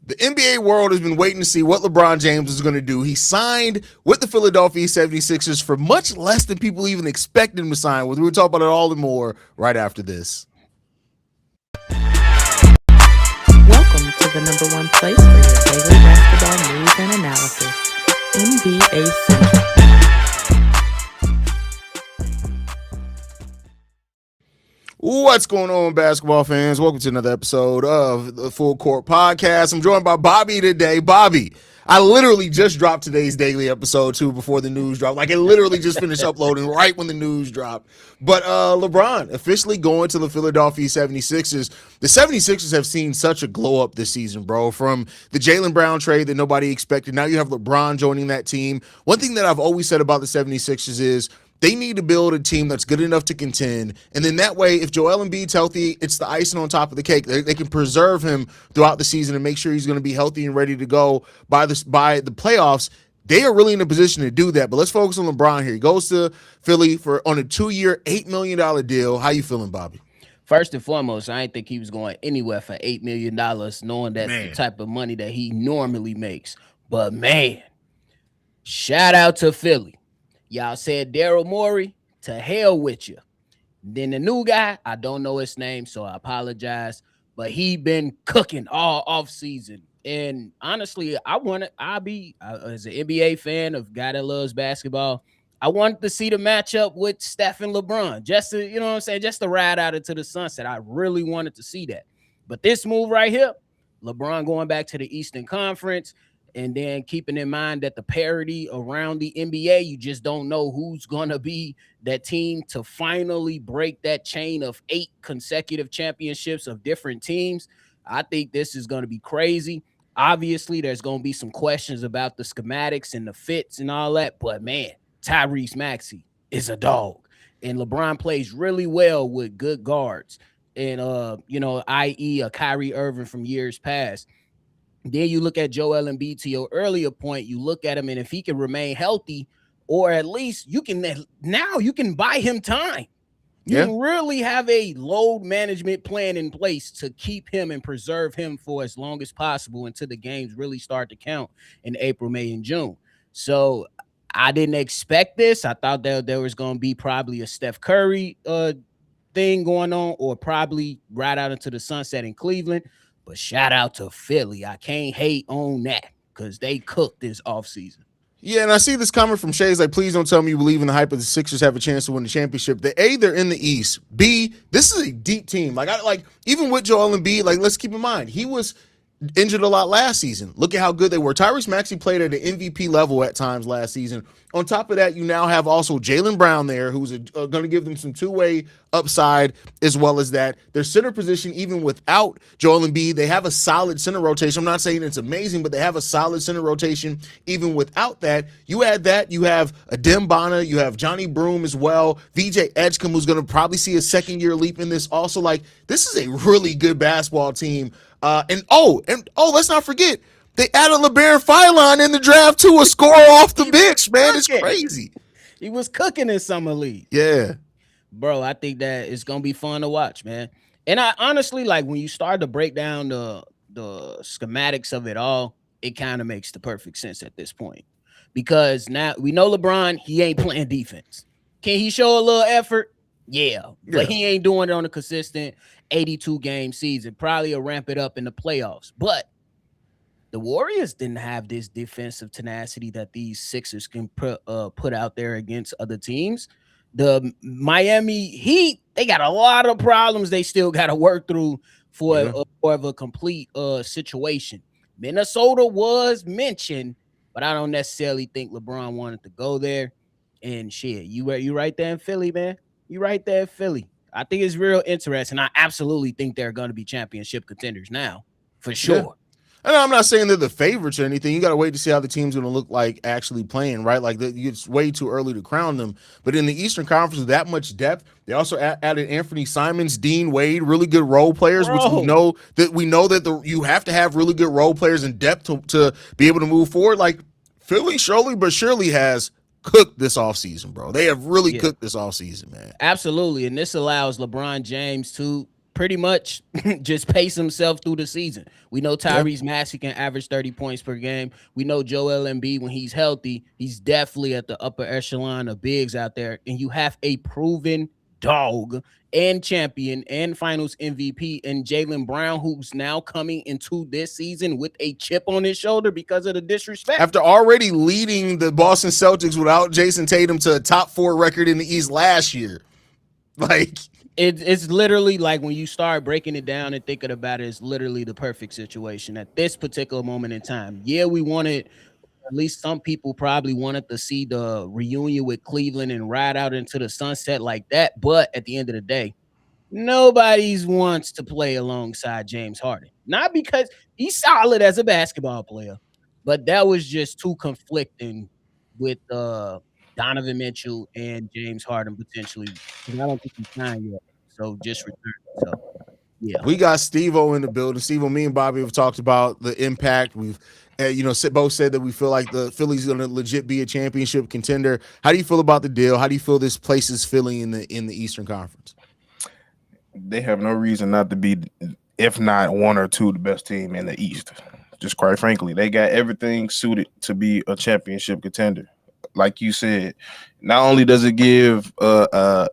The NBA world has been waiting to see what LeBron James is going to do. He signed with the Philadelphia 76ers for much less than people even expected him to sign with. We'll talk about it all and more right after this. Welcome to the number one place for your daily basketball news and analysis, NBA Central. What's going on, basketball fans? Welcome to another episode of the Full Court Podcast. I'm joined by Bobby today. Bobby, I literally just dropped today's daily episode too before the news dropped. Like, it literally just finished uploading right when the news dropped. But LeBron officially going to the Philadelphia 76ers. The 76ers have seen such a glow up this season, bro. From the Jaylen Brown trade that nobody expected. Now you have LeBron joining that team. One thing that I've always said about the 76ers is they need to build a team that's good enough to contend. And then that way, if Joel Embiid's healthy, it's the icing on top of the cake. They can preserve him throughout the season and make sure he's going to be healthy and ready to go by the playoffs. They are really in a position to do that. But let's focus on LeBron here. He goes to Philly on a 2-year, $8 million deal. How you feeling, Bobby? First and foremost, I didn't think he was going anywhere for $8 million, knowing that's the type of money that he normally makes. But, man, shout out to Philly. Y'all said Daryl Morey, to hell with you. Then the new guy, I don't know his name, so I apologize. But he been cooking all off season. And honestly, as an NBA fan, of guy that loves basketball, I wanted to see the matchup with Steph and LeBron. Just to, you know what I'm saying, just to ride out into the sunset. I really wanted to see that. But this move right here, LeBron going back to the Eastern Conference, and then keeping in mind that the parity around the NBA, you just don't know who's going to be that team to finally break that chain of 8 consecutive championships of different teams. I think this is going to be crazy. Obviously, there's going to be some questions about the schematics and the fits and all that. But, man, Tyrese Maxey is a dog. And LeBron plays really well with good guards. And, i.e. a Kyrie Irving from years past. Then you look at Joel Embiid, to your earlier point, you look at him, and if he can remain healthy, or at least you can buy him time. You can really have a load management plan in place to keep him and preserve him for as long as possible until the games really start to count in April, May, and June. So I didn't expect this. I thought that there was going to be probably a Steph Curry thing going on, or probably right out into the sunset in Cleveland. But shout out to Philly. I can't hate on that because they cooked this offseason. Yeah, and I see this comment from Haize, like, please don't tell me you believe in the hype of the Sixers have a chance to win the championship. They're in the East. B, this is a deep team. Like even with Joel Embiid, like, let's keep in mind, he was injured a lot last season. Look at how good they were. Tyrese Maxey played at an MVP level at times last season. On top of that, you now have also Jaylen Brown there, who's going to give them some two-way upside, as well as that. Their center position, even without Joel Embiid, they have a solid center rotation. I'm not saying it's amazing, but they have a solid center rotation even without that. You add that, you have Adem Bana, you have Johnny Broom as well, VJ Edgecombe, who's going to probably see a second-year leap in this. Also, like, this is a really good basketball team. And let's not forget, they added LeBron James in the draft too, a scorer off the bench, man. It's crazy. He was cooking in summer league. Yeah. Bro, I think that it's going to be fun to watch, man. And I honestly, like, when you start to break down the schematics of it all, it kind of makes the perfect sense at this point. Because now we know LeBron, he ain't playing defense. Can he show a little effort? Yeah. But he ain't doing it on a consistent 82-game season. Probably will ramp it up in the playoffs. But the Warriors didn't have this defensive tenacity that these Sixers can put out there against other teams. The Miami Heat, they got a lot of problems they still got to work through for a complete situation. Minnesota was mentioned, but I don't necessarily think LeBron wanted to go there. And shit, you right there in Philly, man. You right there in Philly. I think it's real interesting. I absolutely think they're going to be championship contenders now, for sure. Yeah. And I'm not saying they're the favorites or anything. You got to wait to see how the team's going to look like actually playing, right? Like, it's way too early to crown them. But in the Eastern Conference with that much depth, they also added Anthony Simons, Dean Wade, really good role players, which we know that you have to have really good role players in depth to be able to move forward. Like, Philly slowly but surely has cooked this offseason, bro. They have really cooked this offseason, man. Absolutely. And this allows LeBron James to pretty much just pace himself through the season. We know Tyrese Maxey can average 30 points per game. We know Joel Embiid, when he's healthy, he's definitely at the upper echelon of bigs out there. And you have a proven dog and champion and finals MVP and Jaylen Brown, who's now coming into this season with a chip on his shoulder because of the disrespect. After already leading the Boston Celtics without Jason Tatum to a top 4 record in the East last year. Like, it's literally like when you start breaking it down and thinking about it, it's literally the perfect situation at this particular moment in time. Yeah, we wanted, at least some people probably wanted to see the reunion with Cleveland and ride out into the sunset like that. But at the end of the day, nobody wants to play alongside James Harden. Not because he's solid as a basketball player, but that was just too conflicting with Donovan Mitchell and James Harden potentially. I don't think he's signed yet. So just return. So yeah. We got Steve-O in the building. Steve-O, me and Bobby have talked about the impact. We've both said that we feel like the Phillies going to legit be a championship contender. How do you feel about the deal? How do you feel this place is feeling in the Eastern Conference? They have no reason not to be, if not one or two, the best team in the East. Just quite frankly, they got everything suited to be a championship contender. Like you said, not only does it give a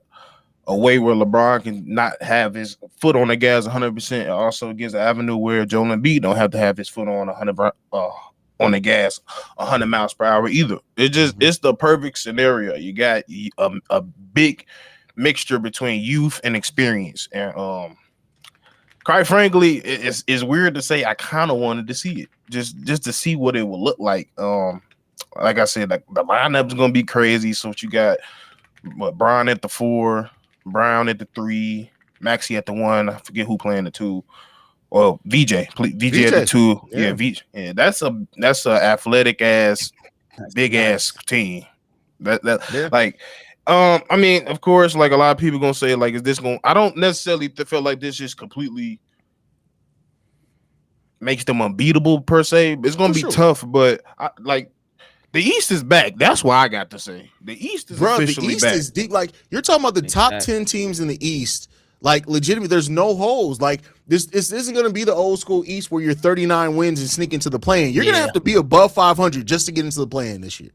way where LeBron can not have his foot on the gas 100%, it also gives an avenue where Joel Embiid don't have to have his foot on 100 on the gas 100 miles per hour either. It's the perfect scenario. You got a big mixture between youth and experience, and quite frankly, it's weird to say I kind of wanted to see it just to see what it would look like. Like I said, like the lineup is gonna be crazy. So you got Brown at the 4, Brown at the 3, Maxey at the 1. I forget who playing the 2. Well, VJ at the 2. Yeah, VJ. Yeah, that's a athletic ass, big ass team. Like. I mean, of course, like a lot of people gonna say, like, is this going? I don't necessarily feel like this just completely makes them unbeatable per se. It's gonna be tough, but the East is back. That's why I got to say the East is officially the East back. is deep. Like you're talking about the top 10 teams in the East. Like legitimately, there's no holes. Like this isn't going to be the old school East where you're 39 wins and sneak into the play-in. You're going to have to be above 500 just to get into the play-in this year.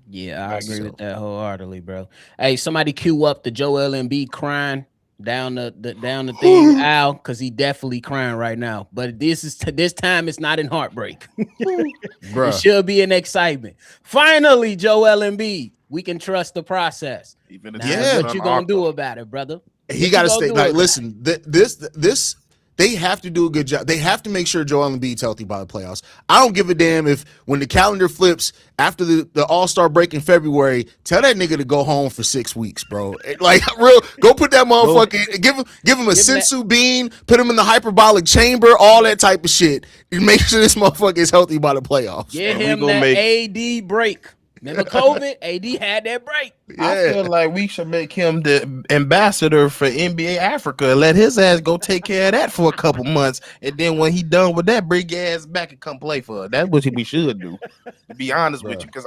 Yeah, I agree with that wholeheartedly, bro. Hey, somebody cue up the Joel Embiid crying down the thing, Al, because he definitely crying right now. But this time it's not in heartbreak. It should be in excitement. Finally, Joel Embiid, we can trust the process. What you gonna do about it, brother? He got to stay. Like, listen, this. They have to do a good job. They have to make sure Joel Embiid's healthy by the playoffs. I don't give a damn if when the calendar flips after the All-Star break in February, tell that nigga to go home for 6 weeks, bro. Like, go put that motherfucker, give him a sensu bean, put him in the hyperbolic chamber, all that type of shit, and make sure this motherfucker is healthy by the playoffs. Give him that AD break. Remember COVID? AD had that break. Yeah. I feel like we should make him the ambassador for NBA Africa and let his ass go take care of that for a couple months. And then when he done with that, bring your ass back and come play for us. That's what we should do, to be honest with you. Because,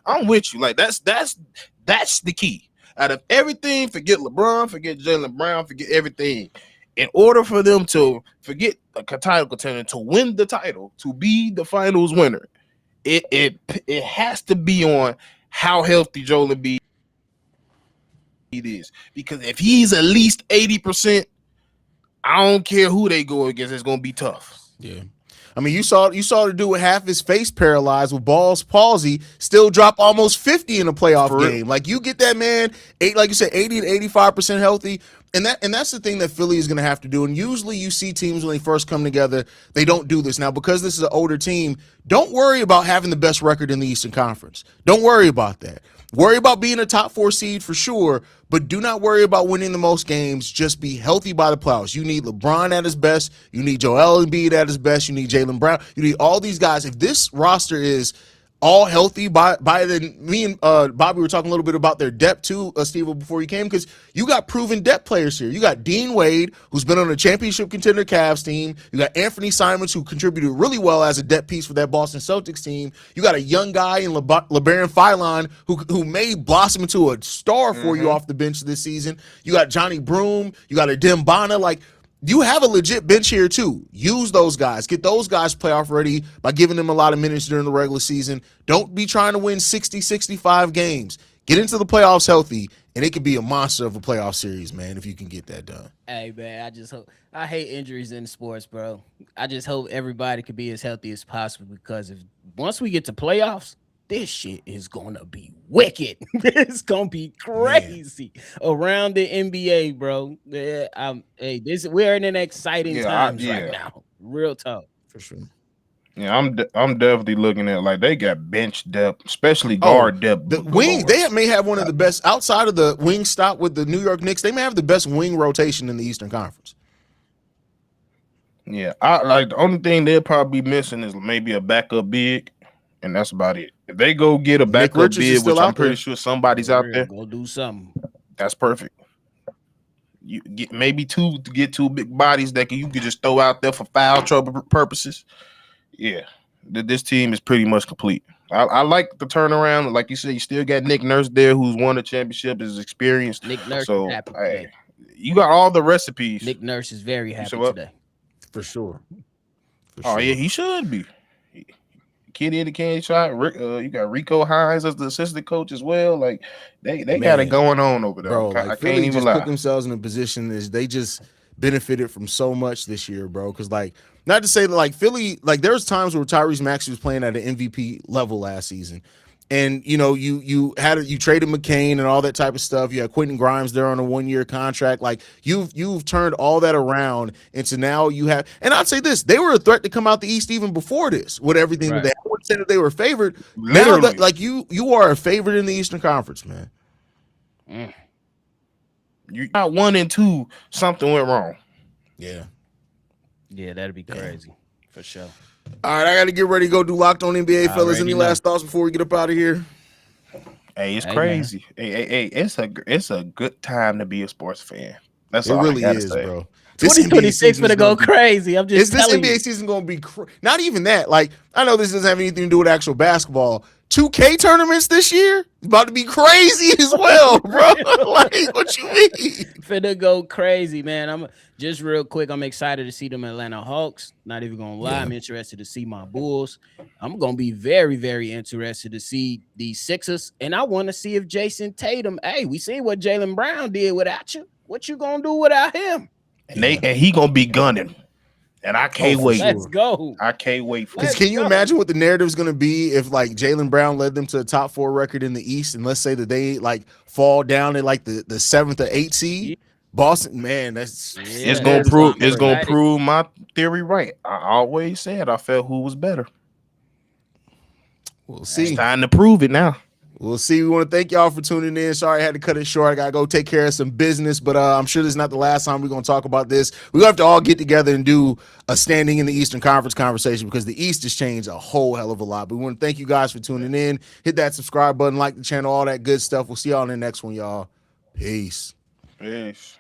I'm with you. Like, that's the key. Out of everything, forget LeBron, forget Jaylen Brown, forget everything. In order for them to forget a title contender, to win the title, to be the finals winner, it has to be on how healthy Joel Embiid is. Because if he's at least 80%, I don't care who they go against, it's gonna be tough. Yeah. I mean, you saw the dude with half his face paralyzed with Ball's palsy still drop almost 50 in a playoff game. Like, you get that man, like you said, 80 to 85% healthy. And that's the thing that Philly is going to have to do. And usually you see teams when they first come together, they don't do this. Now, because this is an older team, don't worry about having the best record in the Eastern Conference. Don't worry about that. Worry about being a top 4 seed for sure, but do not worry about winning the most games. Just be healthy by the playoffs. You need LeBron at his best. You need Joel Embiid at his best. You need Jaylen Brown. You need all these guys. If this roster is all healthy by then. Me and Bobby were talking a little bit about their depth too, Steve, before you came, because you got proven depth players here. You got Dean Wade, who's been on a championship contender Cavs team. You got Anthony Simons, who contributed really well as a depth piece for that Boston Celtics team. You got a young guy in LeBaron Philon who may blossom into a star for you off the bench this season. You got Johnny Broom. You got a Dembana. Like, you have a legit bench here too. Use those guys. Get those guys playoff ready by giving them a lot of minutes during the regular season. Don't be trying to win 60, 65 games. Get into the playoffs healthy, and it could be a monster of a playoff series, man, if you can get that done. Hey, man, I hate injuries in sports, bro. I just hope everybody could be as healthy as possible, because once we get to playoffs, this shit is gonna be wicked. It's gonna be crazy around the NBA, bro. Yeah, we're in an exciting times right now. Real talk, for sure. Yeah, I'm definitely looking at, like, they got bench depth, especially guard depth. The wing, they may have one of the best outside of the wing stop with the New York Knicks. They may have the best wing rotation in the Eastern Conference. Yeah, I like, the only thing they'll probably be missing is maybe a backup big, and that's about it. If they go get a backup big, which I'm pretty sure somebody's out there, go do something. That's perfect. You get maybe two big bodies that you could just throw out there for foul trouble purposes. Yeah, this team is pretty much complete. I like the turnaround. Like you said, you still got Nick Nurse there, who's won a championship, is experienced. Nick Nurse so is happy today. You got all the recipes. Nick Nurse is very happy today. For sure. Yeah, he should be. Kid in the can shot. You got Rico Haize as the assistant coach as well. Like, they got it going on over there. Bro, I like, can't even lie. Put themselves in a position is they just benefited from so much this year, bro. Because, like, not to say that, like, Philly, like, there was times where Tyrese Maxey was playing at an MVP level last season. And, you know, you traded McCain and all that type of stuff. You had Quentin Grimes there on a 1-year contract. Like, you've turned all that around into now you have. And I'd say this: they were a threat to come out the East even before this. With everything that they, I wouldn't say that they were favored. Literally. Now that, like, you are a favorite in the Eastern Conference, man. You got 1 and 2. Something went wrong. Yeah, that'd be crazy for sure. All right, I got to get ready to go do Locked On NBA, fellas. Any last thoughts before we get up out of here? Hey, it's crazy. Hey, it's a good time to be a sports fan. That's it all really I gotta is, say. bro. 2026 gonna go crazy. I'm just telling you. This NBA season gonna be not even that. Like, I know this doesn't have anything to do with actual basketball. 2K tournaments this year about to be crazy as well, bro. Like, what you mean? Finna go crazy, man. I'm just real quick. I'm excited to see them Atlanta Hawks. Not even gonna lie, I'm interested to see my Bulls. I'm gonna be very, very interested to see the Sixers, and I want to see if Jason Tatum. Hey, we see what Jaylen Brown did without you. What you gonna do without him? And he gonna be gunning. And I can't wait. Let's go. I can't wait for it. Because can you imagine what the narrative is going to be if, like, Jaylen Brown led them to a top 4 record in the East, and let's say that they, like, fall down at, like, the 7th or 8th seed? Boston, man, it's gonna prove my theory right. I always said I felt who was better. We'll see. It's time to prove it now. We'll see. We want to thank y'all for tuning in. Sorry I had to cut it short. I got to go take care of some business, but I'm sure this is not the last time we're going to talk about this. We're going to have to all get together and do a standing in the Eastern Conference conversation, because the East has changed a whole hell of a lot. But we want to thank you guys for tuning in. Hit that subscribe button, like the channel, all that good stuff. We'll see y'all in the next one, y'all. Peace. Peace.